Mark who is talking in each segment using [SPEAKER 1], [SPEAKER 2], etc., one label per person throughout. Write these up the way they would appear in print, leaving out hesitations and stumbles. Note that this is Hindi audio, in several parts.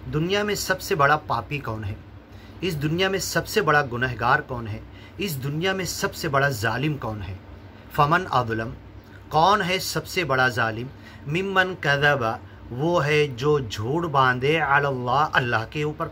[SPEAKER 1] दुनिया में सबसे बड़ा पापी कौन है? इस दुनिया में सबसे बड़ा गुनहगार कौन है? इस दुनिया में सबसे बड़ा जालिम कौन है? फमन अज़लम, कौन है सबसे बड़ा जालिम? मिम्मन कज़बा, वो है जो झूठ बांधे अल्लाह, अल्लाह के ऊपर,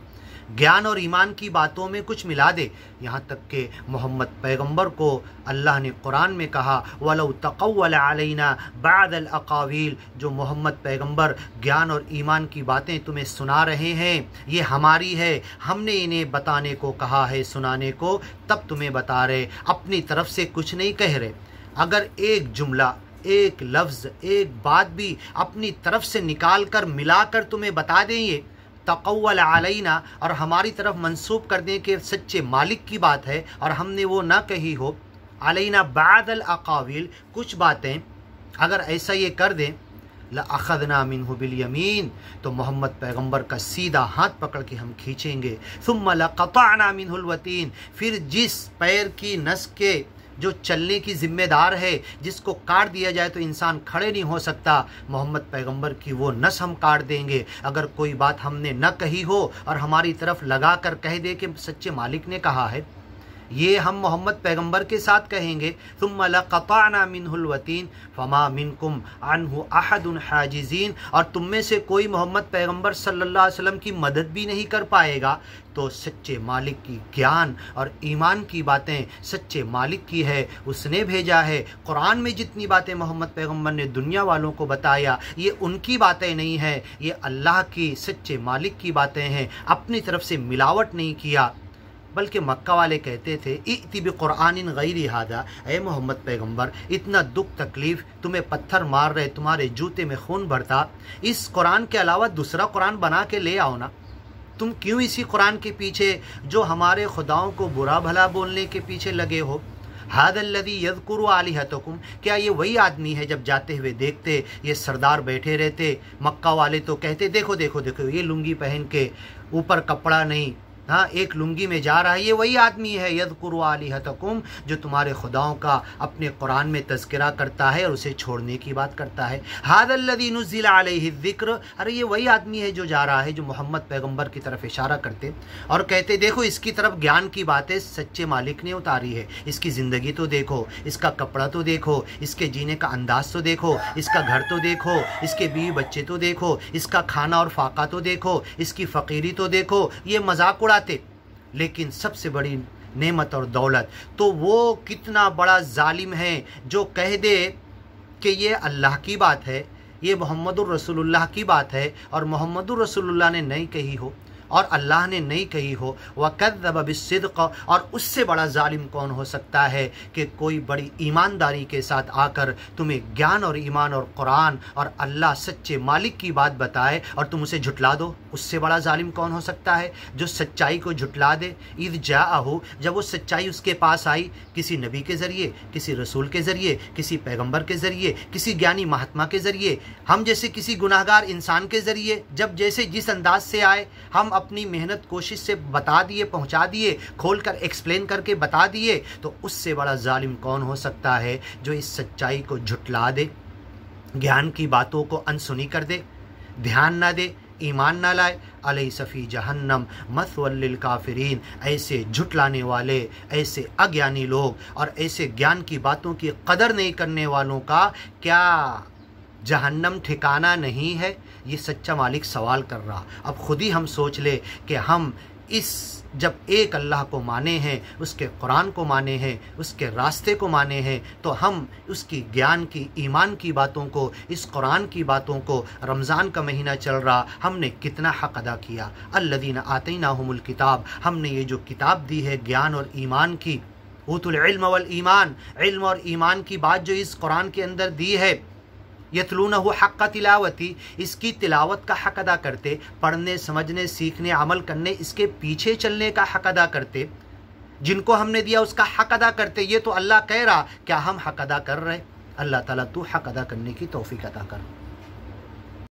[SPEAKER 1] ज्ञान और ईमान की बातों में कुछ मिला दे। यहाँ तक कि मोहम्मद पैगंबर को अल्लाह ने कुरान में कहा वलौ तक़व्वल अलैना बअदल अक़ावील, जो मोहम्मद पैगंबर ज्ञान और ईमान की बातें तुम्हें सुना रहे हैं, ये हमारी है, हमने इन्हें बताने को कहा है, सुनाने को, तब तुम्हें बता रहे, अपनी तरफ से कुछ नहीं कह रहे। अगर एक जुमला, एक लफ्ज़, एक बात भी अपनी तरफ से निकाल कर मिलाकर तुम्हें बता दें ये तक़व्वल अलैना, और हमारी तरफ मंसूब कर दें कि सच्चे मालिक की बात है और हमने वो ना कही हो, अलैना बअदल अक़ावील, कुछ बातें अगर ऐसा ये कर दें, लअख़ज़ना मिन्हु बिल यमीन, तो मोहम्मद पैगंबर का सीधा हाथ पकड़ के हम खींचेंगे। सुम्मा लक़तअना मिन्हुल वतीन, फिर जिस पैर की नस के जो चलने की ज़िम्मेदार है, जिसको काट दिया जाए तो इंसान खड़े नहीं हो सकता, मोहम्मद पैगंबर की वो नस हम काट देंगे। अगर कोई बात हमने न कही हो और हमारी तरफ लगा कर कह दे कि सच्चे मालिक ने कहा है, ये हम मोहम्मद पैगंबर के साथ कहेंगे। सुम्मा लक़तअना मिन्हुल वतीन फमा मिनकुम अन्हु अहदुन हाजिज़ीन, और तुम में से कोई मोहम्मद पैगंबर सल्लल्लाहु अलैहि वसल्लम की मदद भी नहीं कर पाएगा। तो सच्चे मालिक की ज्ञान और ईमान की बातें सच्चे मालिक की है, उसने भेजा है। कुरान में जितनी बातें मोहम्मद पैगंबर ने दुनिया वालों को बताया, ये उनकी बातें नहीं हैं, ये अल्लाह की, सच्चे मालिक की बातें हैं। अपनी तरफ से मिलावट नहीं किया, बल्कि मक्का वाले कहते थे इति बिक़ुरआनिन गैरि हादा, ए मोहम्मद पैगंबर, इतना दुख तकलीफ़, तुम्हें पत्थर मार रहे, तुम्हारे जूते में खून भरता, इस कुरान के अलावा दूसरा कुरान बना के ले आओ ना। तुम क्यों इसी कुरान के पीछे, जो हमारे खुदाओं को बुरा भला बोलने के पीछे लगे हो? हादल्लज़ी यज़कुरु आलिहतकुम, क्या ये वही आदमी है जब जाते हुए देखते ये सरदार बैठे रहते, मक्का वाले तो कहते देखो देखो देखो ये लुंगी पहन के, ऊपर कपड़ा नहीं, हाँ एक लुंगी में जा रहा है, ये वही आदमी है यज़कुरु आलिहतकुम, जो तुम्हारे खुदाओं का अपने कुरान में तज़किरा करता है और उसे छोड़ने की बात करता है। हादल्लज़ी नुज़्ज़िला अलैहि ज़िक्र, अरे ये वही आदमी है जो जा रहा है, जो मोहम्मद पैगंबर की तरफ इशारा करते और कहते देखो इसकी तरफ ज्ञान की बातें सच्चे मालिक ने उतारी है, इसकी ज़िंदगी तो देखो, इसका कपड़ा तो देखो, इसके जीने का अंदाज़ तो देखो, इसका घर तो देखो, इसके बीवी बच्चे तो देखो, इसका खाना और फाका तो देखो, इसकी फ़कीरी तो देखो, ये मजाक उड़ाते। लेकिन सबसे बड़ी नेमत और दौलत तो वो कितना बड़ा जालिम है जो कह दे कि ये अल्लाह की बात है, ये मोहम्मदुर रसूलुल्लाह की बात है, और मोहम्मदुर रसूलुल्लाह ने नहीं कही हो और अल्लाह ने नहीं कही हो, वकज़्ज़ब बिस्सिद्क़, और उससे बड़ा जालिम कौन हो सकता है कि कोई बड़ी ईमानदारी के साथ आकर तुम्हें ज्ञान और ईमान और कुरान और अल्लाह सच्चे मालिक की बात बताए और तुम उसे झुटला दो। उससे बड़ा जालिम कौन हो सकता है जो सच्चाई को झुटला दे। इज़ जाअहु, जब वो सच्चाई उसके पास आई, किसी नबी के ज़रिए, किसी रसूल के ज़रिए, किसी पैगंबर के ज़रिए, किसी ज्ञानी महात्मा के ज़रिए, हम जैसे किसी गुनाहगार इंसान के ज़रिए, जब जैसे जिस अंदाज से आए हम अपनी मेहनत कोशिश से बता दिए, पहुंचा दिए, खोल कर एक्सप्लेन करके बता दिए, तो उससे बड़ा जालिम कौन हो सकता है जो इस सच्चाई को झुटला दे, ज्ञान की बातों को अनसुनी कर दे, ध्यान ना दे, ईमान ना लाए। अलैसा फी जहन्नम मथवल लिल काफिरीन, ऐसे झुटलाने वाले, ऐसे अज्ञानी लोग और ऐसे ज्ञान की बातों की कदर नहीं करने वालों का क्या जहन्नम ठिकाना नहीं है? ये सच्चा मालिक सवाल कर रहा। अब खुद ही हम सोच ले कि हम इस जब एक अल्लाह को माने हैं, उसके कुरान को माने हैं, उसके रास्ते को माने हैं, तो हम उसकी ज्ञान की, ईमान की बातों को, इस कुरान की बातों को, रमज़ान का महीना चल रहा, हमने कितना हक़ अदा किया। अल्लज़ीना आतैनाहुमुल किताब, हमने ये जो किताब दी है ज्ञान और ईमान की, ऊतुल इल्म वल ईमान, इल्म और ईमान की बात जो इस कुरान के अंदर दी है, यतलूनहु हक़्क़ तिलावती, इसकी तिलावत का हक़ अदा करते, पढ़ने, समझने, सीखने, अमल करने, इसके पीछे चलने का हक़ अदा करते, जिनको हमने दिया उसका हक़ अदा करते। ये तो अल्लाह कह रहा, क्या हम हक़ अदा कर रहे? अल्लाह ताला तू हक़ अदा करने की तौफ़ीक़ अता कर।